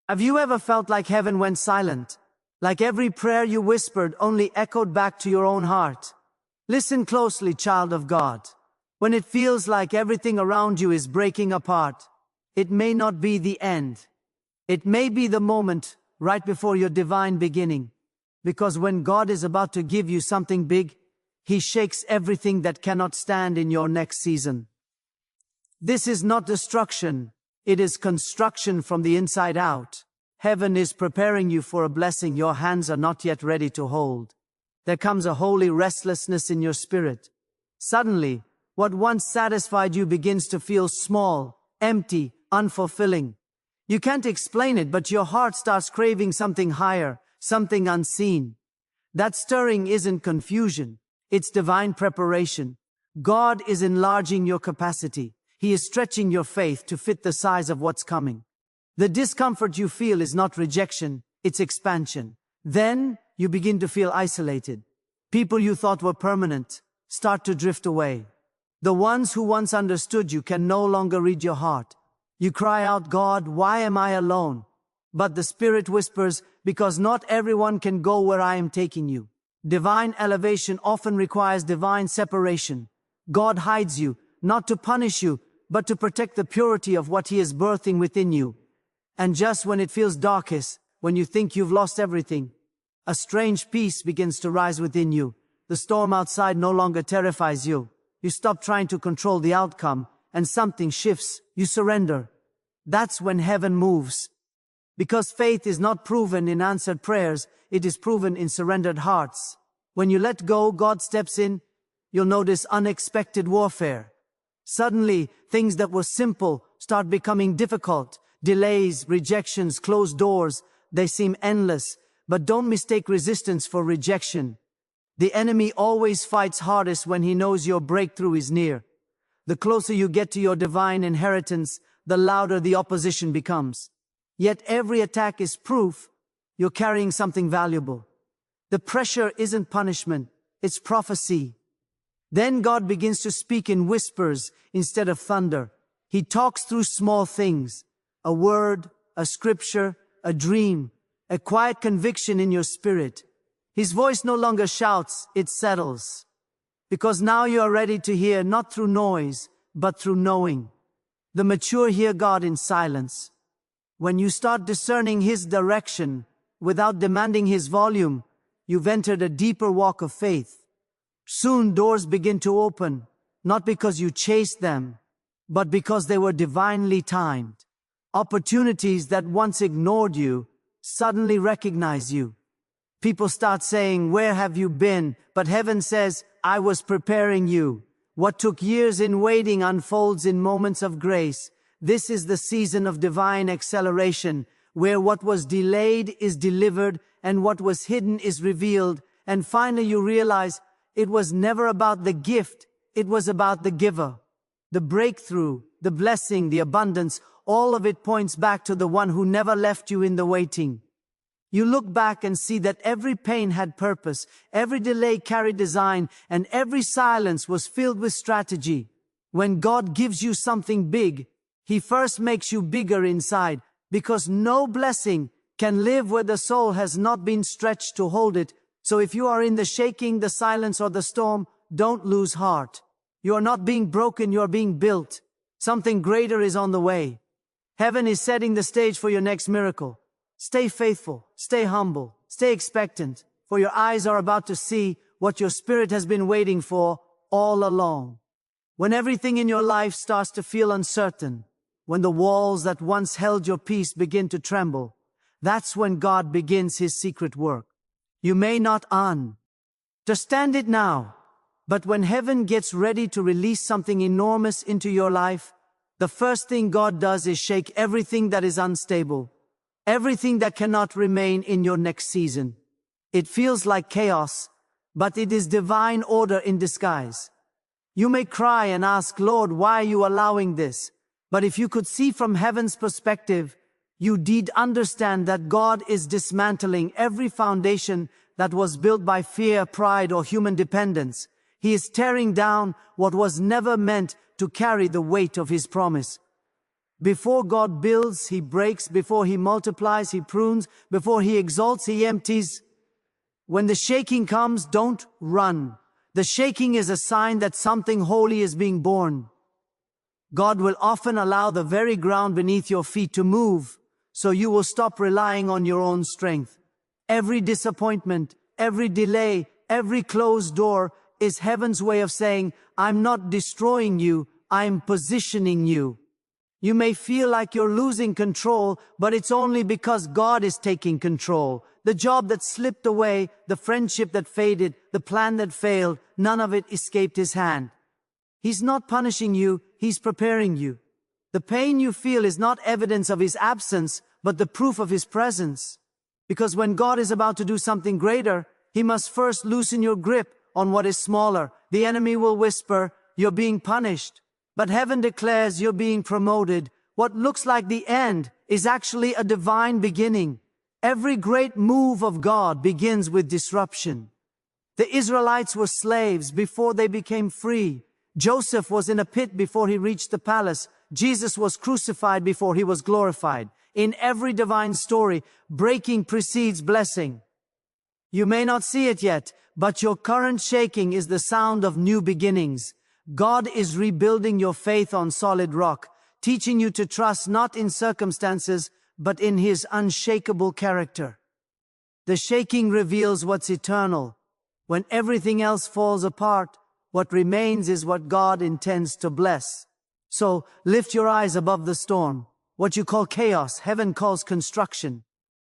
Have you ever felt like heaven went silent? Like every prayer you whispered only echoed back to your own heart? Listen closely, child of God. When it feels like everything around you is breaking apart, it may not be the end. It may be the moment right before your divine beginning. Because when God is about to give you something big, He shakes everything that cannot stand in your next season. This is not destruction. It is construction from the inside out. Heaven is preparing you for a blessing your hands are not yet ready to hold. There comes a holy restlessness in your spirit. Suddenly, what once satisfied you begins to feel small, empty, unfulfilling. You can't explain it, but your heart starts craving something higher, something unseen. That stirring isn't confusion. It's divine preparation. God is enlarging your capacity. He is stretching your faith to fit the size of what's coming. The discomfort you feel is not rejection, it's expansion. Then, you begin to feel isolated. People you thought were permanent start to drift away. The ones who once understood you can no longer read your heart. You cry out, God, why am I alone? But the Spirit whispers, because not everyone can go where I am taking you. Divine elevation often requires divine separation. God hides you, not to punish you, but to protect the purity of what He is birthing within you. And just when it feels darkest, when you think you've lost everything, a strange peace begins to rise within you. The storm outside no longer terrifies you. You stop trying to control the outcome, and something shifts. You surrender. That's when heaven moves. Because faith is not proven in answered prayers, it is proven in surrendered hearts. When you let go, God steps in. You'll notice unexpected warfare. Suddenly, things that were simple start becoming difficult. Delays, rejections, closed doors, they seem endless. But don't mistake resistance for rejection. The enemy always fights hardest when he knows your breakthrough is near. The closer you get to your divine inheritance, the louder the opposition becomes. Yet every attack is proof you're carrying something valuable. The pressure isn't punishment, it's prophecy. Then God begins to speak in whispers instead of thunder. He talks through small things. A word, a scripture, a dream, a quiet conviction in your spirit. His voice no longer shouts, it settles. Because now you are ready to hear not through noise, but through knowing. The mature hear God in silence. When you start discerning His direction without demanding His volume, you've entered a deeper walk of faith. Soon doors begin to open, not because you chased them, but because they were divinely timed. Opportunities that once ignored you suddenly recognize you. People start saying, where have you been? But heaven says, I was preparing you. What took years in waiting unfolds in moments of grace. This is the season of divine acceleration, where what was delayed is delivered and what was hidden is revealed. And finally you realize it was never about the gift, it was about the giver. The breakthrough, the blessing, the abundance, all of it points back to the one who never left you in the waiting. You look back and see that every pain had purpose, every delay carried design, and every silence was filled with strategy. When God gives you something big, He first makes you bigger inside, because no blessing can live where the soul has not been stretched to hold it. So if you are in the shaking, the silence, or the storm, don't lose heart. You are not being broken, you are being built. Something greater is on the way. Heaven is setting the stage for your next miracle. Stay faithful, stay humble, stay expectant, for your eyes are about to see what your spirit has been waiting for all along. When everything in your life starts to feel uncertain, when the walls that once held your peace begin to tremble, that's when God begins His secret work. You may not understand it now, but when heaven gets ready to release something enormous into your life, the first thing God does is shake everything that is unstable, everything that cannot remain in your next season. It feels like chaos, but it is divine order in disguise. You may cry and ask, Lord, why are you allowing this? But if you could see from heaven's perspective, you'd understand that God is dismantling every foundation that was built by fear, pride, or human dependence. He is tearing down what was never meant to carry the weight of His promise. Before God builds, He breaks. Before He multiplies, He prunes. Before He exalts, He empties. When the shaking comes, don't run. The shaking is a sign that something holy is being born. God will often allow the very ground beneath your feet to move, so you will stop relying on your own strength. Every disappointment, every delay, every closed door is heaven's way of saying, I'm not destroying you, I'm positioning you. You may feel like you're losing control, but it's only because God is taking control. The job that slipped away, the friendship that faded, the plan that failed, none of it escaped His hand. He's not punishing you, He's preparing you. The pain you feel is not evidence of His absence, but the proof of His presence. Because when God is about to do something greater, He must first loosen your grip on what is smaller. The enemy will whisper, you're being punished. But heaven declares you're being promoted. What looks like the end is actually a divine beginning. Every great move of God begins with disruption. The Israelites were slaves before they became free. Joseph was in a pit before he reached the palace. Jesus was crucified before He was glorified. In every divine story, breaking precedes blessing. You may not see it yet, but your current shaking is the sound of new beginnings. God is rebuilding your faith on solid rock, teaching you to trust not in circumstances, but in His unshakable character. The shaking reveals what's eternal. When everything else falls apart, what remains is what God intends to bless. So, lift your eyes above the storm. What you call chaos, heaven calls construction.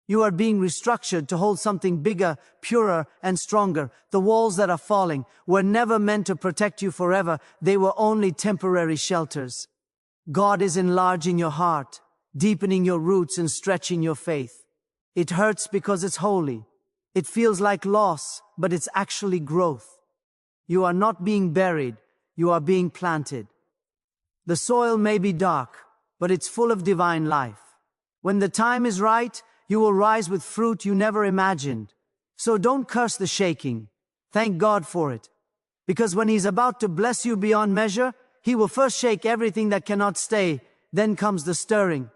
You are being restructured to hold something bigger, purer, and stronger. The walls that are falling were never meant to protect you forever. They were only temporary shelters. God is enlarging your heart, deepening your roots and stretching your faith. It hurts because it's holy. It feels like loss, but it's actually growth. You are not being buried, you are being planted. The soil may be dark, but it's full of divine life. When the time is right, you will rise with fruit you never imagined. So don't curse the shaking. Thank God for it. Because when He's about to bless you beyond measure, He will first shake everything that cannot stay. Then comes the stirring.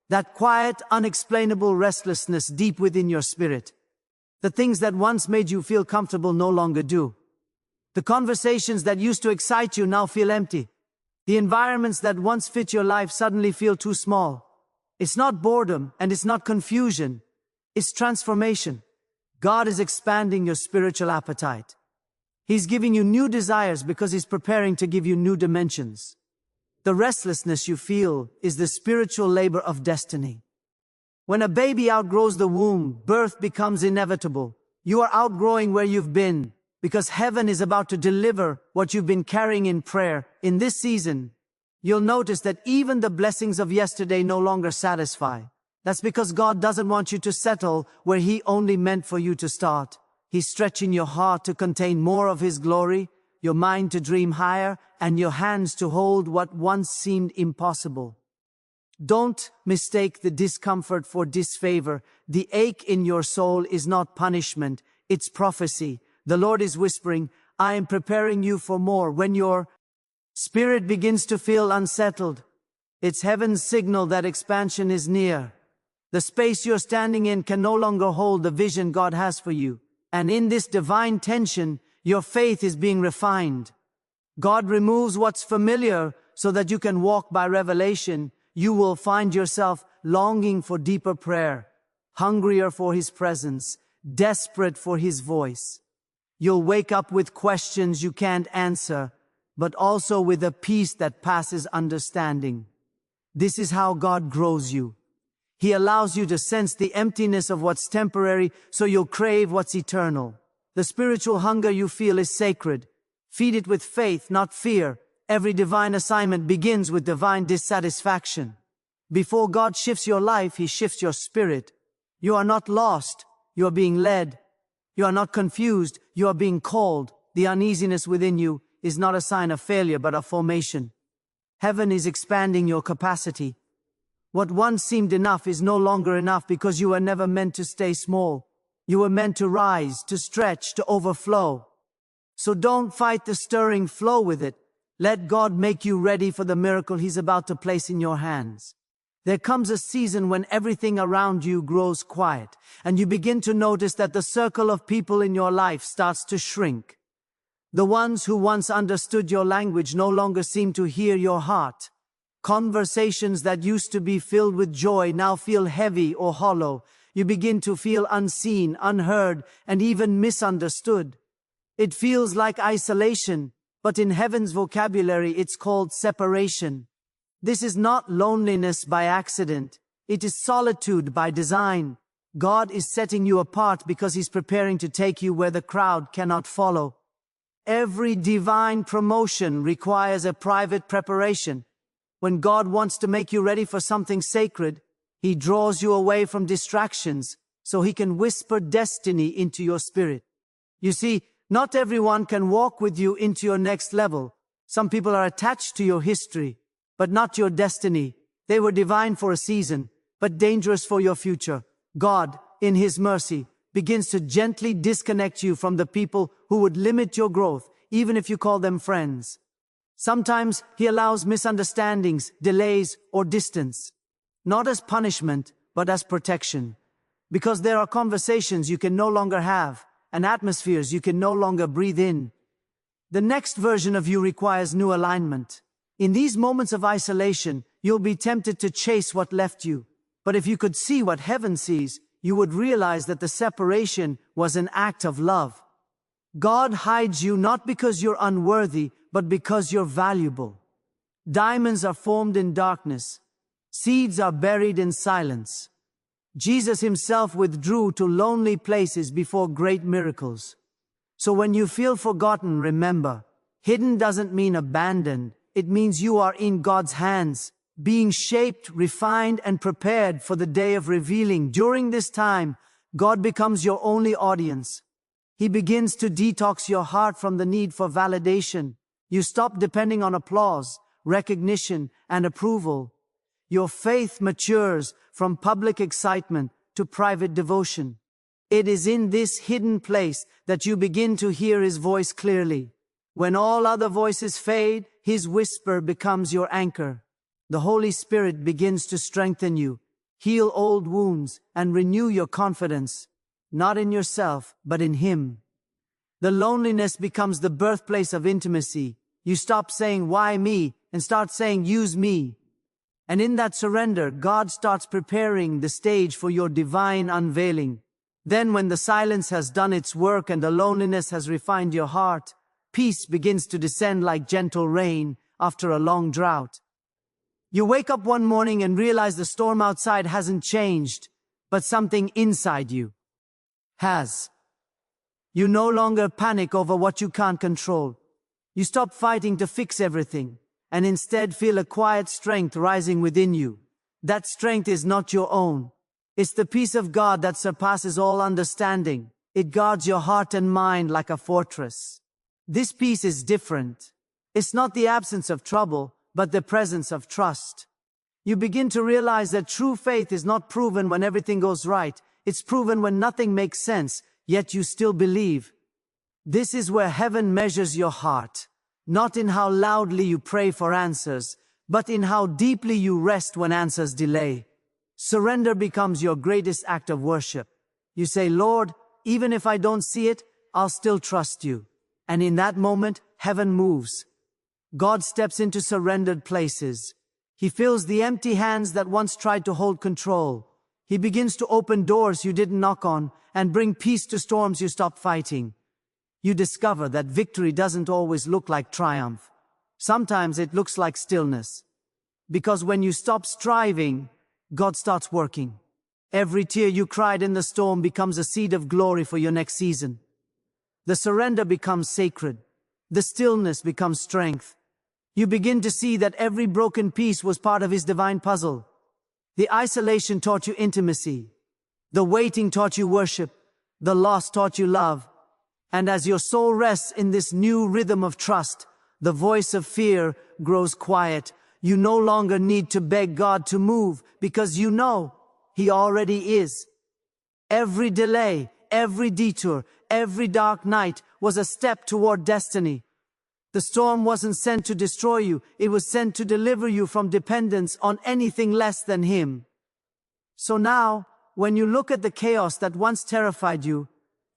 That quiet, unexplainable restlessness deep within your spirit. The things that once made you feel comfortable no longer do. The conversations that used to excite you now feel empty. The environments that once fit your life suddenly feel too small. It's not boredom and it's not confusion. It's transformation. God is expanding your spiritual appetite. He's giving you new desires because He's preparing to give you new dimensions. The restlessness you feel is the spiritual labor of destiny. When a baby outgrows the womb, birth becomes inevitable. You are outgrowing where you've been because heaven is about to deliver what you've been carrying in prayer. In this season, you'll notice that even the blessings of yesterday no longer satisfy. That's because God doesn't want you to settle where He only meant for you to start. He's stretching your heart to contain more of His glory, your mind to dream higher, and your hands to hold what once seemed impossible. Don't mistake the discomfort for disfavor. The ache in your soul is not punishment, it's prophecy. The Lord is whispering, I am preparing you for more. When your spirit begins to feel unsettled, it's heaven's signal that expansion is near. The space you're standing in can no longer hold the vision God has for you. And in this divine tension, your faith is being refined. God removes what's familiar so that you can walk by revelation. You will find yourself longing for deeper prayer, hungrier for His presence, desperate for His voice. You'll wake up with questions you can't answer, but also with a peace that passes understanding. This is how God grows you. He allows you to sense the emptiness of what's temporary so you'll crave what's eternal. The spiritual hunger you feel is sacred. Feed it with faith, not fear. Every divine assignment begins with divine dissatisfaction. Before God shifts your life, He shifts your spirit. You are not lost. You are being led. You are not confused. You are being called. The uneasiness within you is not a sign of failure, but of formation. Heaven is expanding your capacity. What once seemed enough is no longer enough because you were never meant to stay small. You were meant to rise, to stretch, to overflow. So don't fight the stirring, flow with it. Let God make you ready for the miracle He's about to place in your hands. There comes a season when everything around you grows quiet, and you begin to notice that the circle of people in your life starts to shrink. The ones who once understood your language no longer seem to hear your heart. Conversations that used to be filled with joy now feel heavy or hollow. You begin to feel unseen, unheard, and even misunderstood. It feels like isolation, but in heaven's vocabulary it's called separation. This is not loneliness by accident. It is solitude by design. God is setting you apart because He's preparing to take you where the crowd cannot follow. Every divine promotion requires a private preparation. When God wants to make you ready for something sacred, He draws you away from distractions so He can whisper destiny into your spirit. You see, not everyone can walk with you into your next level. Some people are attached to your history, but not your destiny. They were divine for a season, but dangerous for your future. God, in His mercy, begins to gently disconnect you from the people who would limit your growth, even if you call them friends. Sometimes He allows misunderstandings, delays, or distance, not as punishment, but as protection. Because there are conversations you can no longer have, and atmospheres you can no longer breathe in. The next version of you requires new alignment. In these moments of isolation, you'll be tempted to chase what left you. But if you could see what heaven sees, you would realize that the separation was an act of love. God hides you not because you're unworthy, but because you're valuable. Diamonds are formed in darkness. Seeds are buried in silence. Jesus Himself withdrew to lonely places before great miracles. So when you feel forgotten, remember, hidden doesn't mean abandoned. It means you are in God's hands, being shaped, refined, and prepared for the day of revealing. During this time, God becomes your only audience. He begins to detox your heart from the need for validation. You stop depending on applause, recognition, and approval. Your faith matures from public excitement to private devotion. It is in this hidden place that you begin to hear His voice clearly. When all other voices fade, His whisper becomes your anchor. The Holy Spirit begins to strengthen you, heal old wounds, and renew your confidence, not in yourself, but in Him. The loneliness becomes the birthplace of intimacy. You stop saying, "Why me?" and start saying, "Use me." And in that surrender, God starts preparing the stage for your divine unveiling. Then when the silence has done its work and the loneliness has refined your heart, peace begins to descend like gentle rain after a long drought. You wake up one morning and realize the storm outside hasn't changed, but something inside you has. You no longer panic over what you can't control. You stop fighting to fix everything, and instead feel a quiet strength rising within you. That strength is not your own. It's the peace of God that surpasses all understanding. It guards your heart and mind like a fortress. This peace is different. It's not the absence of trouble, but the presence of trust. You begin to realize that true faith is not proven when everything goes right. It's proven when nothing makes sense, yet you still believe. This is where heaven measures your heart, not in how loudly you pray for answers, but in how deeply you rest when answers delay. Surrender becomes your greatest act of worship. You say, "Lord, even if I don't see it, I'll still trust you." And in that moment, heaven moves. God steps into surrendered places. He fills the empty hands that once tried to hold control. He begins to open doors you didn't knock on and bring peace to storms you stopped fighting. You discover that victory doesn't always look like triumph. Sometimes it looks like stillness. Because when you stop striving, God starts working. Every tear you cried in the storm becomes a seed of glory for your next season. The surrender becomes sacred. The stillness becomes strength. You begin to see that every broken piece was part of His divine puzzle. The isolation taught you intimacy. The waiting taught you worship. The loss taught you love. And as your soul rests in this new rhythm of trust, the voice of fear grows quiet. You no longer need to beg God to move because you know He already is. Every delay, every detour, every dark night was a step toward destiny. The storm wasn't sent to destroy you, it was sent to deliver you from dependence on anything less than Him. So now, when you look at the chaos that once terrified you,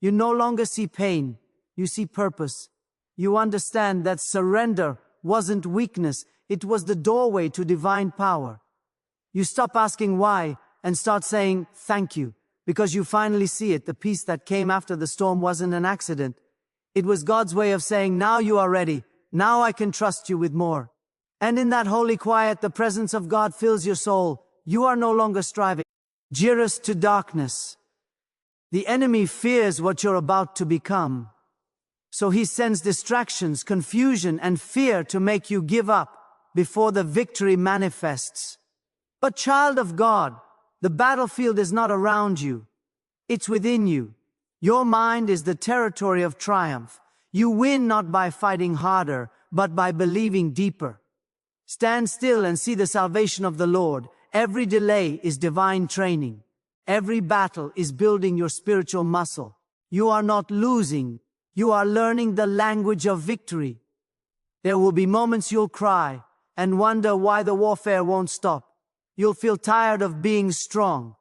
you no longer see pain, you see purpose. You understand that surrender wasn't weakness, it was the doorway to divine power. You stop asking why and start saying thank you, because you finally see it. The peace that came after the storm wasn't an accident. It was God's way of saying, now you are ready, now I can trust you with more. And in that holy quiet, the presence of God fills your soul. You are no longer striving. Jeerus to darkness. The enemy fears what you're about to become. So he sends distractions, confusion, and fear to make you give up before the victory manifests. But child of God, the battlefield is not around you. It's within you. Your mind is the territory of triumph. You win not by fighting harder, but by believing deeper. Stand still and see the salvation of the Lord. Every delay is divine training. Every battle is building your spiritual muscle. You are not losing. You are learning the language of victory. There will be moments you'll cry and wonder why the warfare won't stop. You'll feel tired of being strong.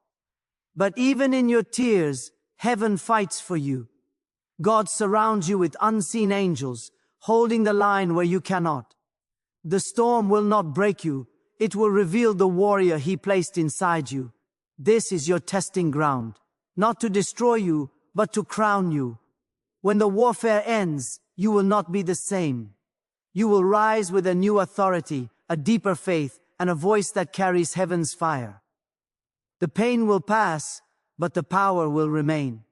But even in your tears, heaven fights for you. God surrounds you with unseen angels, holding the line where you cannot. The storm will not break you. It will reveal the warrior He placed inside you. This is your testing ground, not to destroy you, but to crown you. When the warfare ends, you will not be the same. You will rise with a new authority, a deeper faith, and a voice that carries heaven's fire. The pain will pass, but the power will remain.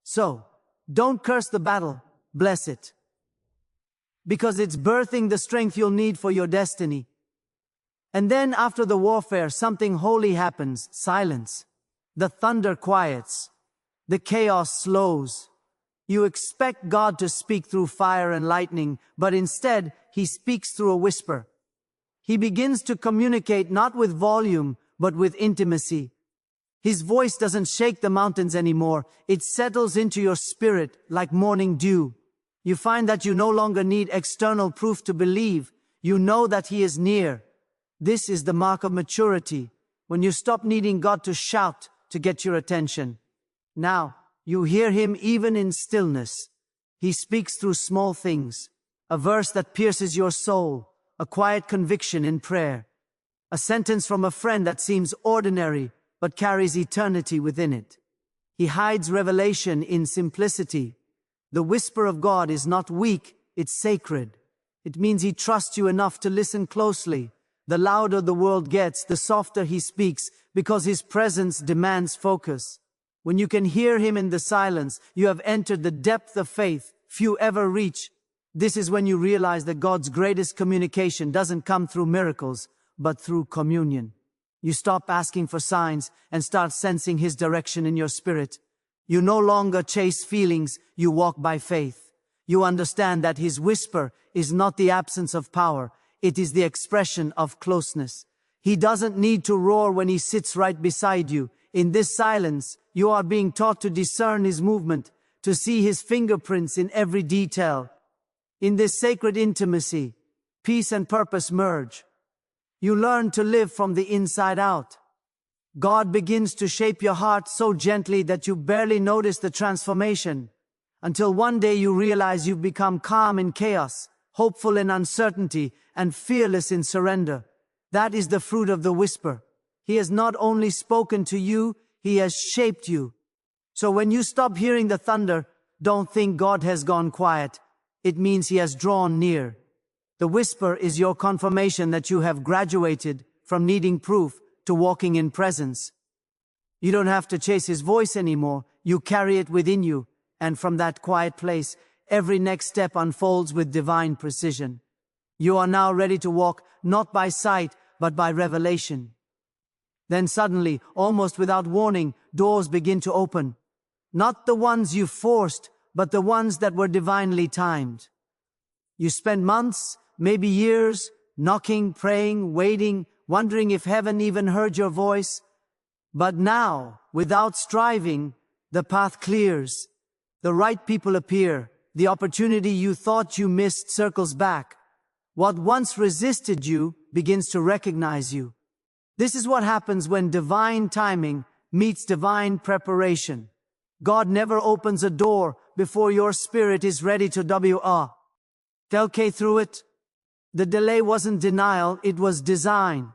So, don't curse the battle, bless it. Because it's birthing the strength you'll need for your destiny. And then after the warfare, something holy happens, silence. The thunder quiets. The chaos slows. You expect God to speak through fire and lightning, but instead, He speaks through a whisper. He begins to communicate not with volume, but with intimacy. His voice doesn't shake the mountains anymore. It settles into your spirit like morning dew. You find that you no longer need external proof to believe. You know that He is near. This is the mark of maturity, when you stop needing God to shout to get your attention. Now, you hear Him even in stillness. He speaks through small things, a verse that pierces your soul, a quiet conviction in prayer, a sentence from a friend that seems ordinary but carries eternity within it. He hides revelation in simplicity. The whisper of God is not weak, it's sacred. It means He trusts you enough to listen closely. The louder the world gets, the softer He speaks, because His presence demands focus. When you can hear Him in the silence, you have entered the depth of faith few ever reach. This is when you realize that God's greatest communication doesn't come through miracles, but through communion. You stop asking for signs and start sensing His direction in your spirit. You no longer chase feelings, you walk by faith. You understand that His whisper is not the absence of power, it is the expression of closeness. He doesn't need to roar when He sits right beside you. In this silence, you are being taught to discern His movement, to see His fingerprints in every detail. In this sacred intimacy, peace and purpose merge. You learn to live from the inside out. God begins to shape your heart so gently that you barely notice the transformation, until one day you realize you've become calm in chaos, hopeful in uncertainty, and fearless in surrender. That is the fruit of the whisper. He has not only spoken to you, He has shaped you. So when you stop hearing the thunder, don't think God has gone quiet. It means He has drawn near. The whisper is your confirmation that you have graduated from needing proof to walking in presence. You don't have to chase His voice anymore. You carry it within you, and from that quiet place, every next step unfolds with divine precision. You are now ready to walk not by sight, but by revelation. Then suddenly, almost without warning, doors begin to open. Not the ones you forced, but the ones that were divinely timed. You spend months, maybe years, knocking, praying, waiting, wondering if heaven even heard your voice. But now, without striving, the path clears. The right people appear, the opportunity you thought you missed circles back. What once resisted you begins to recognize you. This is what happens when divine timing meets divine preparation. God never opens a door before your spirit is ready to walk through it. The delay wasn't denial, it was design.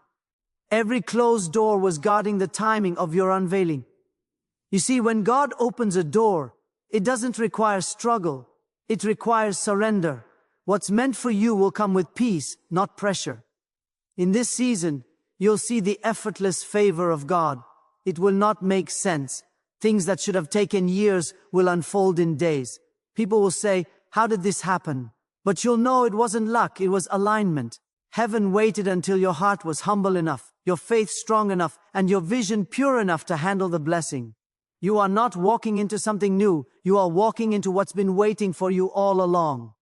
Every closed door was guarding the timing of your unveiling. You see, when God opens a door, it doesn't require struggle, it requires surrender. What's meant for you will come with peace, not pressure. In this season, you'll see the effortless favor of God. It will not make sense. Things that should have taken years will unfold in days. People will say, "How did this happen?" But you'll know it wasn't luck, it was alignment. Heaven waited until your heart was humble enough, your faith strong enough, and your vision pure enough to handle the blessing. You are not walking into something new, you are walking into what's been waiting for you all along.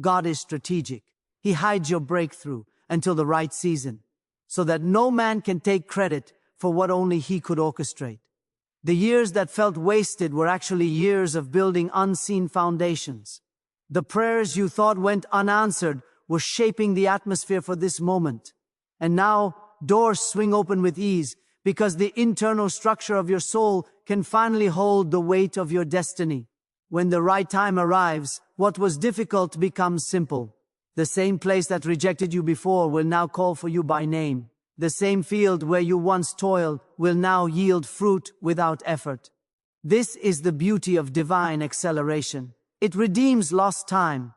God is strategic. He hides your breakthrough until the right season, so that no man can take credit for what only He could orchestrate. The years that felt wasted were actually years of building unseen foundations. The prayers you thought went unanswered were shaping the atmosphere for this moment. And now, doors swing open with ease, because the internal structure of your soul can finally hold the weight of your destiny. When the right time arrives, what was difficult becomes simple. The same place that rejected you before will now call for you by name. The same field where you once toiled will now yield fruit without effort. This is the beauty of divine acceleration. It redeems lost time.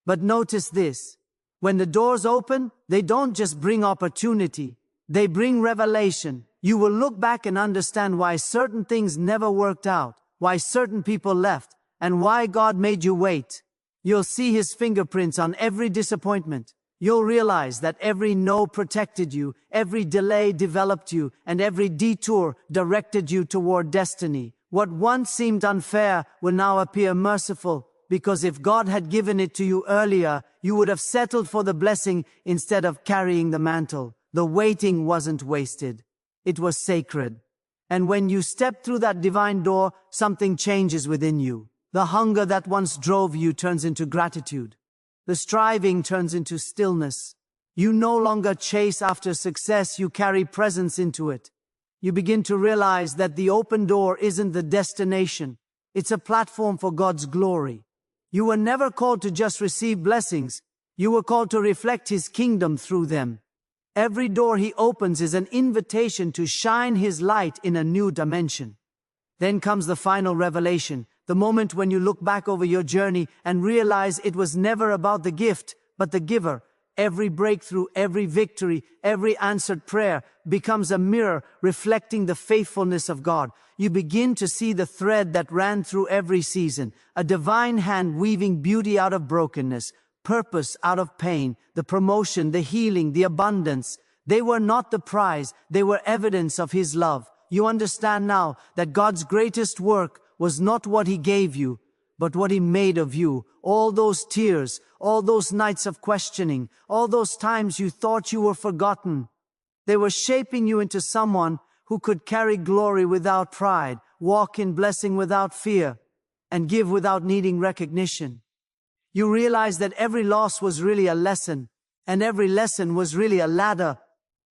But notice this. When the doors open, they don't just bring opportunity. They bring revelation. You will look back and understand why certain things never worked out, why certain people left, and why God made you wait. You'll see His fingerprints on every disappointment. You'll realize that every no protected you, every delay developed you, and every detour directed you toward destiny. What once seemed unfair will now appear merciful, because if God had given it to you earlier, you would have settled for the blessing instead of carrying the mantle. The waiting wasn't wasted. It was sacred. And when you step through that divine door, something changes within you. The hunger that once drove you turns into gratitude. The striving turns into stillness. You no longer chase after success, you carry presence into it. You begin to realize that the open door isn't the destination. It's a platform for God's glory. You were never called to just receive blessings. You were called to reflect His kingdom through them. Every door He opens is an invitation to shine His light in a new dimension. Then comes the final revelation, the moment when you look back over your journey and realize it was never about the gift, but the giver. Every breakthrough, every victory, every answered prayer becomes a mirror reflecting the faithfulness of God. You begin to see the thread that ran through every season, a divine hand weaving beauty out of brokenness, purpose out of pain, the promotion, the healing, the abundance. They were not the prize, they were evidence of His love. You understand now that God's greatest work was not what He gave you, but what He made of you. All those tears, all those nights of questioning, all those times you thought you were forgotten. They were shaping you into someone who could carry glory without pride, walk in blessing without fear, and give without needing recognition. You realize that every loss was really a lesson, and every lesson was really a ladder.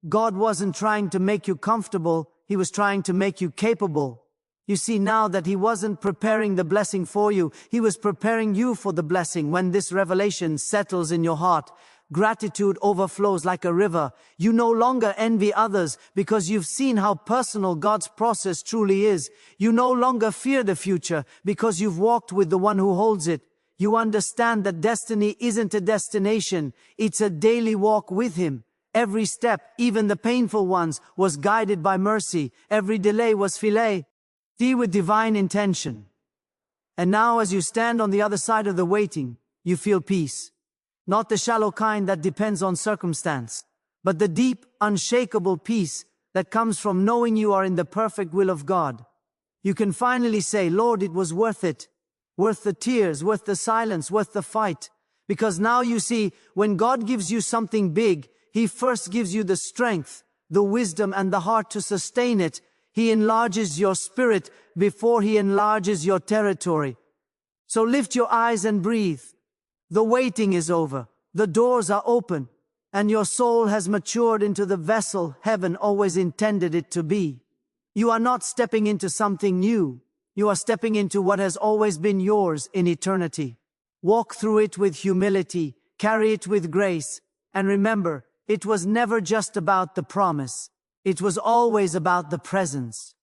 God wasn't trying to make you comfortable, He was trying to make you capable. You see now that He wasn't preparing the blessing for you, He was preparing you for the blessing. When this revelation settles in your heart, gratitude overflows like a river. You no longer envy others because you've seen how personal God's process truly is. You no longer fear the future because you've walked with the one who holds it. You understand that destiny isn't a destination, it's a daily walk with Him. Every step, even the painful ones, was guided by mercy. Every delay was filet with divine intention. And now as you stand on the other side of the waiting, you feel peace. Not the shallow kind that depends on circumstance, but the deep, unshakable peace that comes from knowing you are in the perfect will of God. You can finally say, Lord, it was worth it. Worth the tears, worth the silence, worth the fight. Because now you see, when God gives you something big, He first gives you the strength, the wisdom, and the heart to sustain it. He enlarges your spirit before He enlarges your territory. So lift your eyes and breathe. The waiting is over, the doors are open, and your soul has matured into the vessel heaven always intended it to be. You are not stepping into something new. You are stepping into what has always been yours in eternity. Walk through it with humility, carry it with grace, and remember, it was never just about the promise. It was always about the presence.